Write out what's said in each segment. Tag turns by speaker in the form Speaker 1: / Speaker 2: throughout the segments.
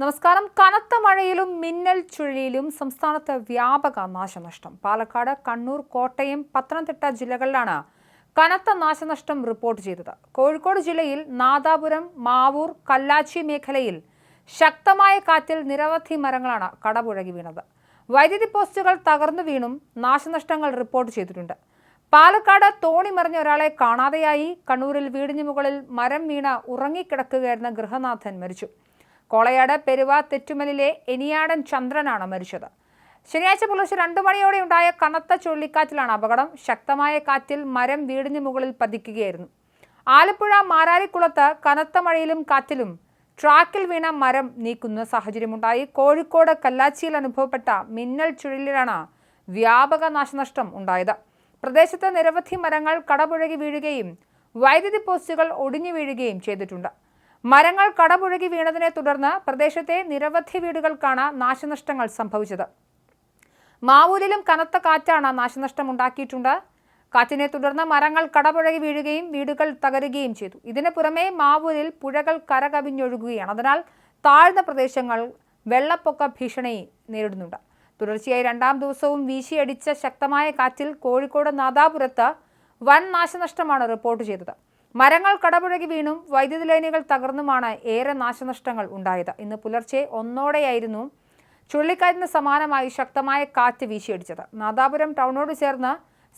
Speaker 1: നമസ്കാരം. കനത്ത മഴയിലും മിന്നൽ ചുഴലിയിലും സംസ്ഥാനത്ത് വ്യാപക നാശനഷ്ടം. പാലക്കാട്, കണ്ണൂർ, കോട്ടയം, പത്തനംതിട്ട ജില്ലകളിലാണ് കനത്ത നാശനഷ്ടം റിപ്പോർട്ട് ചെയ്തത്. കോഴിക്കോട് ജില്ലയിൽ നാദാപുരം, മാവൂർ, കല്ലാച്ചി മേഖലയിൽ ശക്തമായ കാറ്റിൽ നിരവധി മരങ്ങളാണ് കടപുഴകി വീണത്. വൈദ്യുതി പോസ്റ്റുകൾ തകർന്നു വീണും നാശനഷ്ടങ്ങൾ റിപ്പോർട്ട് ചെയ്തിട്ടുണ്ട്. പാലക്കാട് തോണി മറിഞ്ഞ ഒരാളെ കാണാതെയായി. കണ്ണൂരിൽ വീടിന് മുകളിൽ മരം വീണ ഉറങ്ങിക്കിടക്കുകയായിരുന്ന ഗൃഹനാഥൻ മരിച്ചു. കോളയാട് പെരുവ തെറ്റുമലിലെ എനിയാടൻ ചന്ദ്രനാണ് മരിച്ചത്. ശനിയാഴ്ച പുലർച്ചെ 2 മണിയോടെ ഉണ്ടായ കനത്ത ചുഴലിക്കാറ്റിലാണ് അപകടം. ശക്തമായ കാറ്റിൽ മരം വീടിന് മുകളിൽ പതിക്കുകയായിരുന്നു. ആലപ്പുഴ മാരാരിക്കുളത്ത് കനത്ത മഴയിലും കാറ്റിലും ട്രാക്കിൽ വീണ മരം നീക്കുന്ന സാഹചര്യമുണ്ടായി. കോഴിക്കോട് കല്ലാച്ചിയിൽ അനുഭവപ്പെട്ട മിന്നൽ ചുഴലിയിലാണ് വ്യാപക നാശനഷ്ടം ഉണ്ടായത്. പ്രദേശത്ത് നിരവധി മരങ്ങൾ കടപുഴകി വീഴുകയും വൈദ്യുതി പോസ്റ്റുകൾ ഒടിഞ്ഞു വീഴുകയും ചെയ്തിട്ടുണ്ട്. മരങ്ങൾ കടപുഴകി വീണതിനെ തുടർന്ന് പ്രദേശത്തെ നിരവധി വീടുകൾക്കാണ് നാശനഷ്ടങ്ങൾ സംഭവിച്ചത്. മാവൂരിലും കനത്ത കാറ്റാണ് നാശനഷ്ടമുണ്ടാക്കിയിട്ടുണ്ട്. കാറ്റിനെ തുടർന്ന് മരങ്ങൾ കടപുഴകി വീഴുകയും വീടുകൾ തകരുകയും ചെയ്തു. ഇതിനു പുറമെ മാവൂരിൽ പുഴകൾ കരകവിഞ്ഞൊഴുകുകയാണ്. അതിനാൽ താഴ്ന്ന പ്രദേശങ്ങൾ വെള്ളപ്പൊക്ക ഭീഷണി നേരിടുന്നുണ്ട്. തുടർച്ചയായി 2ാം ദിവസവും വീശിയടിച്ച ശക്തമായ കാറ്റിൽ കോഴിക്കോട് നാദാപുരത്ത് വൻ നാശനഷ്ടമാണ് റിപ്പോർട്ട് ചെയ്തത്. മരങ്ങൾ കടപുഴകി വീണും വൈദ്യുതി ലൈനുകൾ തകർന്നുമാണ് ഏറെ നാശനഷ്ടങ്ങൾ ഉണ്ടായത്. ഇന്ന് പുലർച്ചെ 1ഓടെയായിരുന്നു ചുഴലിക്കാറ്റിന് സമാനമായി ശക്തമായ കാറ്റ് വീശിയടിച്ചത്. നാദാപുരം ടൗണിനോട് ചേർന്ന്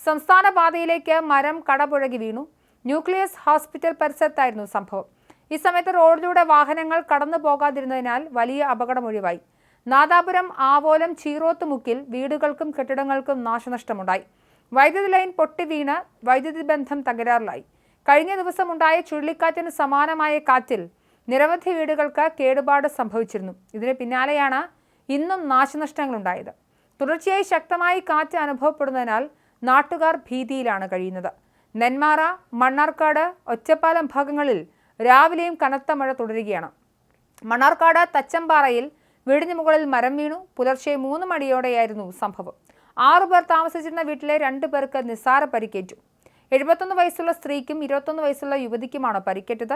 Speaker 1: സംസ്ഥാന പാതയിലേക്ക് മരം കടപുഴകി വീണു. ന്യൂക്ലിയസ് ഹോസ്പിറ്റൽ പരിസരത്തായിരുന്നു സംഭവം. ഈ സമയത്ത് റോഡിലൂടെ വാഹനങ്ങൾ കടന്നു പോകാതിരുന്നതിനാൽ വലിയ അപകടം ഒഴിവായി. നാദാപുരം ആവോലം ചീറോത്തുമുക്കിൽ വീടുകൾക്കും കെട്ടിടങ്ങൾക്കും നാശനഷ്ടമുണ്ടായി. വൈദ്യുതി ലൈൻ പൊട്ടി വീണ് വൈദ്യുതി ബന്ധം തകരാറിലായി. കഴിഞ്ഞ ദിവസമുണ്ടായ ചുഴലിക്കാറ്റിന് സമാനമായ കാറ്റിൽ നിരവധി വീടുകൾക്ക് കേടുപാട് സംഭവിച്ചിരുന്നു. ഇതിന് പിന്നാലെയാണ് ഇന്നും നാശനഷ്ടങ്ങളുണ്ടായത്. തുടർച്ചയായി ശക്തമായി കാറ്റ് അനുഭവപ്പെടുന്നതിനാൽ നാട്ടുകാർ ഭീതിയിലാണ് കഴിയുന്നത്. നെന്മാറ, മണ്ണാർക്കാട്, ഒറ്റപ്പാലം ഭാഗങ്ങളിൽ രാവിലെയും കനത്ത മഴ തുടരുകയാണ്. മണ്ണാർക്കാട് തച്ചമ്പാറയിൽ വീടിന് മുകളിൽ മരം വീണു. പുലർച്ചെ 3 മണിയോടെയായിരുന്നു സംഭവം. 6 പേർ താമസിച്ചിരുന്ന വീട്ടിലെ 2 പേർക്ക് നിസ്സാര പരിക്കേറ്റു. 71 വയസ്സുള്ള സ്ത്രീക്കും 21 വയസ്സുള്ള യുവതിക്കുമാണ് പരിക്കേറ്റത്.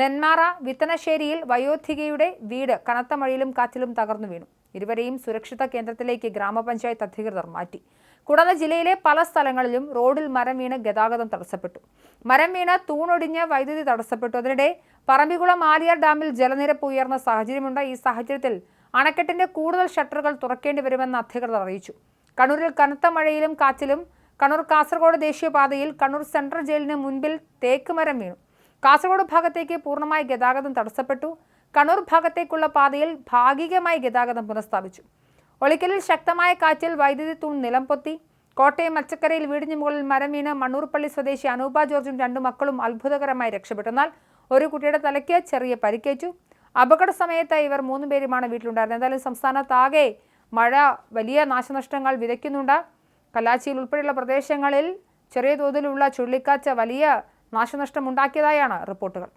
Speaker 1: നെന്മാറ വിത്തനശ്ശേരിയിൽ വയോധികയുടെ വീട് കനത്ത മഴയിലും കാറ്റിലും തകർന്നു വീണു. ഇരുവരെയും സുരക്ഷിത കേന്ദ്രത്തിലേക്ക് ഗ്രാമപഞ്ചായത്ത് അധികൃതർ മാറ്റി. കൂടാതെ ജില്ലയിലെ പല സ്ഥലങ്ങളിലും റോഡിൽ മരം വീണ് ഗതാഗതം തടസ്സപ്പെട്ടു. മരം വീണ് തൂണൊടിഞ്ഞ് വൈദ്യുതി തടസ്സപ്പെട്ടു. അതിനിടെ പറമ്പിക്കുളം ആലിയാർ ഡാമിൽ ജലനിരപ്പ് ഉയർന്ന സാഹചര്യമുണ്ട്. ഈ സാഹചര്യത്തിൽ അണക്കെട്ടിന്റെ കൂടുതൽ ഷട്ടറുകൾ തുറക്കേണ്ടി വരുമെന്ന് അധികൃതർ അറിയിച്ചു. കണ്ണൂരിൽ കനത്ത മഴയിലും കാറ്റിലും കണ്ണൂർ കാസർഗോഡ് ദേശീയപാതയിൽ കണ്ണൂർ സെൻട്രൽ ജയിലിന് മുൻപിൽ തേക്ക് മരം വീണു. കാസർഗോഡ് ഭാഗത്തേക്ക് പൂർണ്ണമായി ഗതാഗതം തടസ്സപ്പെട്ടു. കണ്ണൂർ ഭാഗത്തേക്കുള്ള പാതയിൽ ഭാഗികമായി ഗതാഗതം പുനഃസ്ഥാപിച്ചു. ഒളിക്കലിൽ ശക്തമായ കാറ്റിൽ വൈദ്യുതി തൂൺ നിലംപൊത്തി. കോട്ടയം മച്ചക്കരയിൽ വീടിന് മുകളിൽ മരം വീണ് മണ്ണൂർപ്പള്ളി സ്വദേശി അനൂപ ജോർജും 2 മക്കളും അത്ഭുതകരമായി രക്ഷപ്പെട്ടു. എന്നാൽ ഒരു കുട്ടിയുടെ തലയ്ക്ക് ചെറിയ പരിക്കേറ്റു. അപകട സമയത്ത് ഇവർ 3 പേരുമാണ് വീട്ടിലുണ്ടായിരുന്നത്. എന്തായാലും സംസ്ഥാനത്താകെ മഴ വലിയ നാശനഷ്ടങ്ങൾ വിതയ്ക്കുന്നുണ്ട്. കല്ലാച്ചിയിൽ ഉൾപ്പെടെയുള്ള പ്രദേശങ്ങളിൽ ചെറിയ തോതിലുള്ള ചുഴലിക്കാറ്റ് വലിയ നാശനഷ്ടമുണ്ടാക്കിയതായാണ് റിപ്പോർട്ടുകൾ.